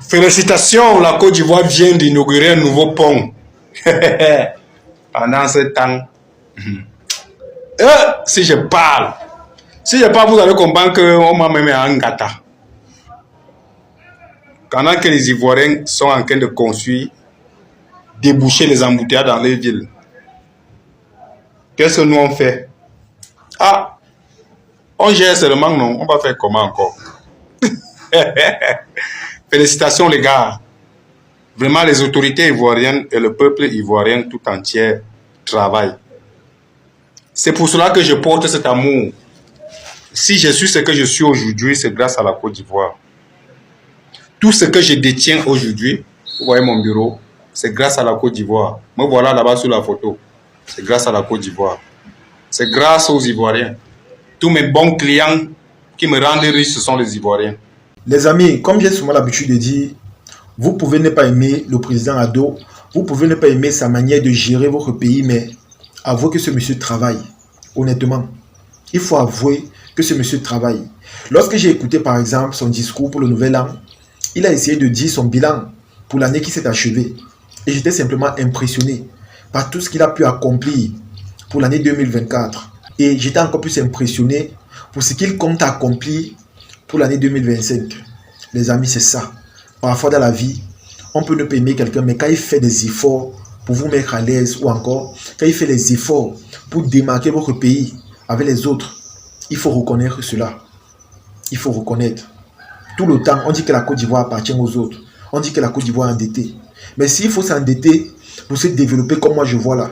Félicitations, la Côte d'Ivoire vient d'inaugurer un nouveau pont. Pendant ce temps, si je parle, vous allez comprendre qu'on m'a même un gâteau. Pendant que les Ivoiriens sont en train de construire, déboucher les embouteillages dans les villes, qu'est-ce que nous on fait? Ah, on gère seulement, non? On va faire comment encore? Félicitations les gars. Vraiment, les autorités ivoiriennes et le peuple ivoirien tout entier travaillent. C'est pour cela que je porte cet amour. Si je suis ce que je suis aujourd'hui, c'est grâce à la Côte d'Ivoire. Tout ce que je détiens aujourd'hui, vous voyez mon bureau, c'est grâce à la Côte d'Ivoire. Me voilà là-bas sur la photo. C'est grâce à la Côte d'Ivoire. C'est grâce aux Ivoiriens. Tous mes bons clients qui me rendent riche, ce sont les Ivoiriens. Les amis, comme j'ai souvent l'habitude de dire, vous pouvez ne pas aimer le président Ado, vous pouvez ne pas aimer sa manière de gérer votre pays, mais avouez que ce monsieur travaille. Honnêtement, il faut avouer que ce monsieur travaille. Lorsque j'ai écouté par exemple son discours pour le nouvel an, il a essayé de dire son bilan pour l'année qui s'est achevée. Et j'étais simplement impressionné par tout ce qu'il a pu accomplir pour l'année 2024. Et j'étais encore plus impressionné pour ce qu'il compte accomplir pour l'année 2025. Les amis, c'est ça. Parfois dans la vie, on peut ne pas aimer quelqu'un, mais quand il fait des efforts pour vous mettre à l'aise, ou encore quand il fait des efforts pour démarquer votre pays avec les autres, il faut reconnaître cela. Il faut reconnaître. Tout le temps, on dit que la Côte d'Ivoire appartient aux autres. On dit que la Côte d'Ivoire est endettée. Mais s'il faut s'endetter pour se développer comme moi je vois là,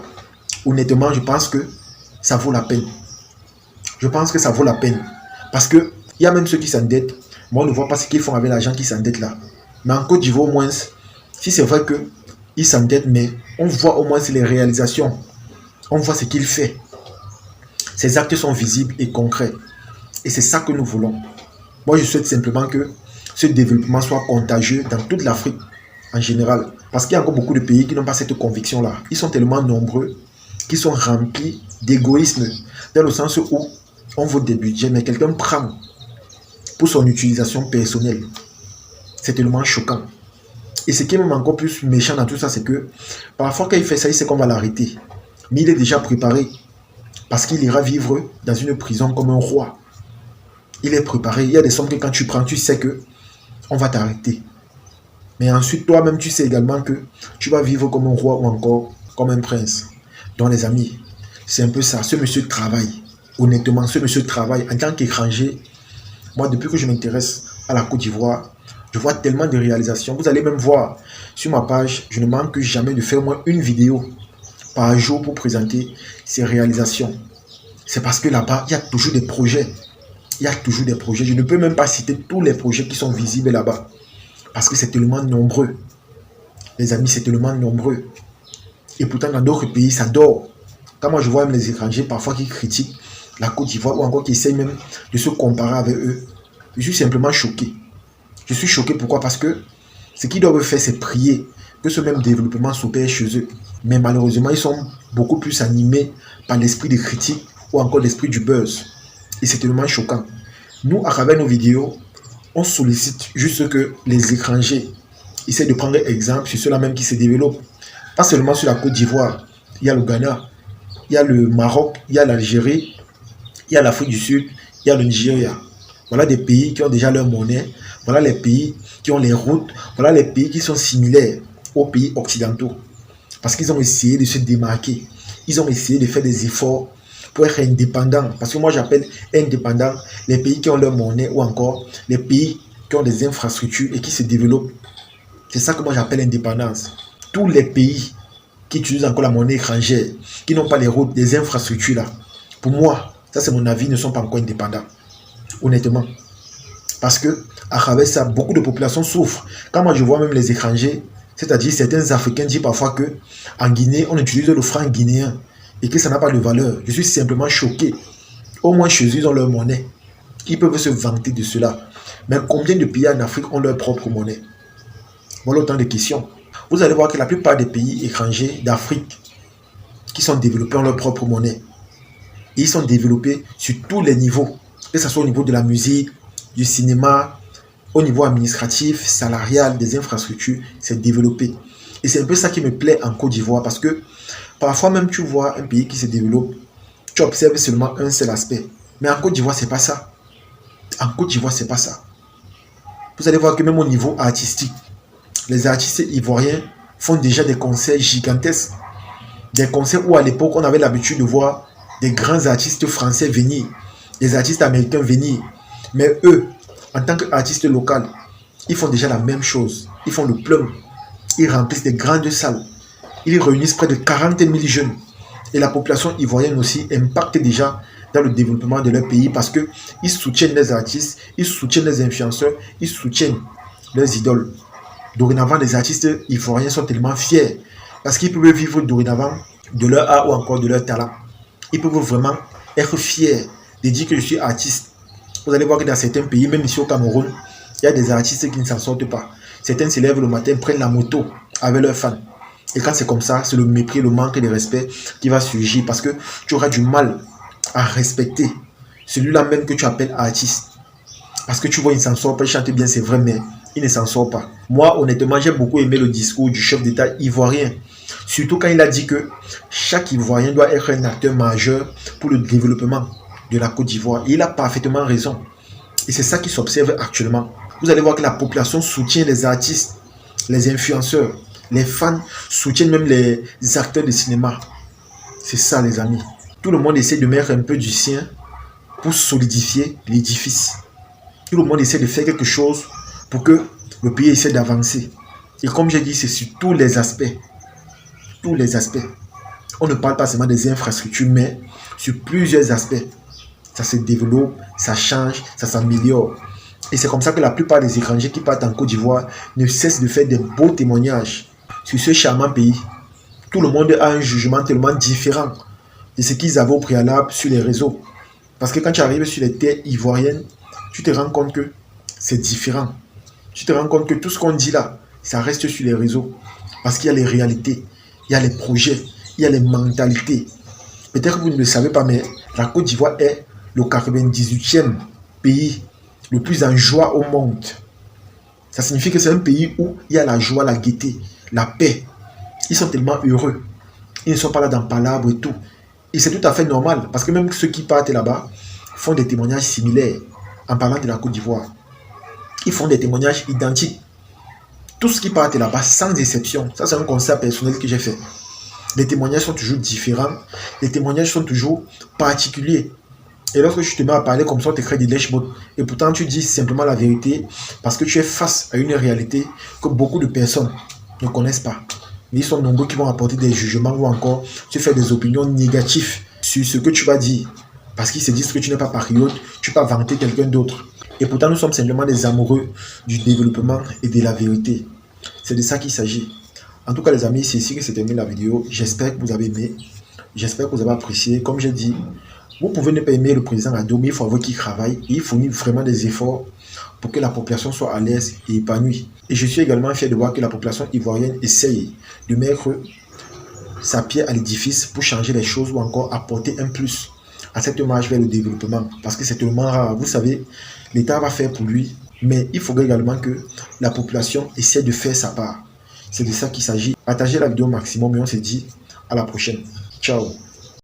honnêtement, je pense que ça vaut la peine. Je pense que ça vaut la peine. Parce que il y a même ceux qui s'endettent. Moi, on ne voit pas ce qu'ils font avec l'argent qui s'endettent là. Mais en Côte d'Ivoire, au moins, si c'est vrai qu'ils s'endettent, mais on voit au moins les réalisations. On voit ce qu'il fait. Ses actes sont visibles et concrets. Et c'est ça que nous voulons. Moi, je souhaite simplement que ce développement soit contagieux dans toute l'Afrique en général. Parce qu'il y a encore beaucoup de pays qui n'ont pas cette conviction-là. Ils sont tellement nombreux qu'ils sont remplis d'égoïsme. Dans le sens où on vote des budgets, mais quelqu'un prend pour son utilisation personnelle. C'est tellement choquant. Et ce qui est même encore plus méchant dans tout ça, c'est que parfois quand il fait ça, il sait qu'on va l'arrêter. Mais il est déjà préparé parce qu'il ira vivre dans une prison comme un roi. Il est préparé. Il y a des sommes que quand tu prends, tu sais que on va t'arrêter. Mais ensuite, toi-même, tu sais également que tu vas vivre comme un roi ou encore comme un prince. Donc les amis, c'est un peu ça. Ce monsieur travaille. Honnêtement, ce monsieur travaille en tant qu'étranger. Moi, depuis que je m'intéresse à la Côte d'Ivoire, je vois tellement de réalisations. Vous allez même voir sur ma page, je ne manque jamais de faire au moins une vidéo par jour pour présenter ces réalisations. C'est parce que là-bas, il y a toujours des projets. Il y a toujours des projets. Je ne peux même pas citer tous les projets qui sont visibles là-bas. Parce que c'est tellement nombreux. Les amis, c'est tellement nombreux. Et pourtant, dans d'autres pays, ça dort. Quand moi, je vois même les étrangers parfois qui critiquent la Côte d'Ivoire ou encore qui essayent même de se comparer avec eux, je suis simplement choqué. Je suis choqué pourquoi? Parce que ce qu'ils doivent faire, c'est prier que ce même développement s'opère chez eux. Mais malheureusement, ils sont beaucoup plus animés par l'esprit de critique ou encore l'esprit du buzz. Et c'est tellement choquant. Nous, à travers nos vidéos, on sollicite juste que les étrangers essaient de prendre exemple sur ceux-là même qui se développent. Pas seulement sur la Côte d'Ivoire. Il y a le Ghana, il y a le Maroc, il y a l'Algérie, il y a l'Afrique du Sud, il y a le Nigeria. Voilà des pays qui ont déjà leur monnaie. Voilà les pays qui ont les routes. Voilà les pays qui sont similaires aux pays occidentaux. Parce qu'ils ont essayé de se démarquer. Ils ont essayé de faire des efforts pour être indépendants. Parce que moi, j'appelle indépendants les pays qui ont leur monnaie ou encore les pays qui ont des infrastructures et qui se développent. C'est ça que moi, j'appelle indépendance. Tous les pays qui utilisent encore la monnaie étrangère, qui n'ont pas les routes, les infrastructures là, pour moi, ça c'est mon avis, ne sont pas encore indépendants. Honnêtement. Parce que à travers ça, beaucoup de populations souffrent. Quand moi je vois même les étrangers, c'est-à-dire certains Africains disent parfois que en Guinée, on utilise le franc guinéen et que ça n'a pas de valeur. Je suis simplement choqué. Au moins chez eux, ils ont leur monnaie. Ils peuvent se vanter de cela. Mais combien de pays en Afrique ont leur propre monnaie? Voilà autant de questions. Vous allez voir que la plupart des pays étrangers d'Afrique qui sont développés ont leur propre monnaie. Et ils sont développés sur tous les niveaux. Que ce soit au niveau de la musique, du cinéma, au niveau administratif, salarial, des infrastructures, c'est développé. Et c'est un peu ça qui me plaît en Côte d'Ivoire parce que parfois même tu vois un pays qui se développe, tu observes seulement un seul aspect. Mais en Côte d'Ivoire, c'est pas ça. En Côte d'Ivoire, c'est pas ça. Vous allez voir que même au niveau artistique, les artistes ivoiriens font déjà des concerts gigantesques. Des concerts où à l'époque, on avait l'habitude de voir des grands artistes français venir, des artistes américains venir. Mais eux, en tant qu'artistes locaux, ils font déjà la même chose. Ils font le plein. Ils remplissent des grandes salles. Ils réunissent près de 40 000 jeunes. Et la population ivoirienne aussi impacte déjà dans le développement de leur pays parce qu'ils soutiennent les artistes, ils soutiennent les influenceurs, ils soutiennent leurs idoles. Dorénavant, les artistes ivoiriens sont tellement fiers parce qu'ils peuvent vivre dorénavant de leur art ou encore de leur talent. Ils peuvent vraiment être fiers de dire que je suis artiste. Vous allez voir que dans certains pays, même ici au Cameroun, il y a des artistes qui ne s'en sortent pas. Certains se lèvent le matin, prennent la moto avec leurs fans. Et quand c'est comme ça, c'est le mépris, le manque de respect qui va surgir parce que tu auras du mal à respecter celui-là même que tu appelles artiste. Parce que tu vois, il ne s'en sort pas, il chante bien, c'est vrai, mais il ne s'en sort pas. Moi, honnêtement, j'ai beaucoup aimé le discours du chef d'État ivoirien. Surtout quand il a dit que chaque Ivoirien doit être un acteur majeur pour le développement de la Côte d'Ivoire. Et il a parfaitement raison. Et c'est ça qui s'observe actuellement. Vous allez voir que la population soutient les artistes, les influenceurs, les fans soutiennent même les acteurs de cinéma. C'est ça, les amis. Tout le monde essaie de mettre un peu du sien pour solidifier l'édifice. Tout le monde essaie de faire quelque chose pour que le pays essaie d'avancer. Et comme j'ai dit, c'est sur tous les aspects. Tous les aspects. On ne parle pas seulement des infrastructures, mais sur plusieurs aspects. Ça se développe, ça change, ça s'améliore. Et c'est comme ça que la plupart des étrangers qui partent en Côte d'Ivoire ne cessent de faire des beaux témoignages sur ce charmant pays. Tout le monde a un jugement tellement différent de ce qu'ils avaient au préalable sur les réseaux. Parce que quand tu arrives sur les terres ivoiriennes, tu te rends compte que c'est différent. Tu te rends compte que tout ce qu'on dit là, ça reste sur les réseaux. Parce qu'il y a les réalités, il y a les projets, il y a les mentalités. Peut-être que vous ne le savez pas, mais la Côte d'Ivoire est le 98e pays le plus en joie au monde. Ça signifie que c'est un pays où il y a la joie, la gaieté, la paix. Ils sont tellement heureux. Ils ne sont pas là dans palabres et tout. Et c'est tout à fait normal, parce que même ceux qui partent là-bas font des témoignages similaires en parlant de la Côte d'Ivoire. Ils font des témoignages identiques. Tous qui partent là-bas, sans exception, ça c'est un constat personnel que j'ai fait. Les témoignages sont toujours différents, les témoignages sont toujours particuliers. Et lorsque tu te mets à parler comme ça, tu crées des dashboards. Et pourtant, tu dis simplement la vérité parce que tu es face à une réalité que beaucoup de personnes ne connaissent pas. Mais ils sont nombreux qui vont apporter des jugements ou encore tu fais des opinions négatives sur ce que tu vas dire. Parce qu'ils se disent que tu n'es pas patriote, tu peux vanter quelqu'un d'autre. Et pourtant, nous sommes simplement des amoureux du développement et de la vérité. C'est de ça qu'il s'agit. En tout cas, les amis, c'est ici que s'est terminée la vidéo. J'espère que vous avez aimé. J'espère que vous avez apprécié. Comme j'ai dit, vous pouvez ne pas aimer le président Ado, mais il faut avoir qu'il travaille et il fournit vraiment des efforts pour que la population soit à l'aise et épanouie. Et je suis également fier de voir que la population ivoirienne essaye de mettre sa pierre à l'édifice pour changer les choses ou encore apporter un plus à cette marche vers le développement. Parce que c'est tellement rare. Vous savez, l'État va faire pour lui, mais il faudrait également que la population essaie de faire sa part. C'est de ça qu'il s'agit. Partagez la vidéo au maximum et on se dit à la prochaine. Ciao.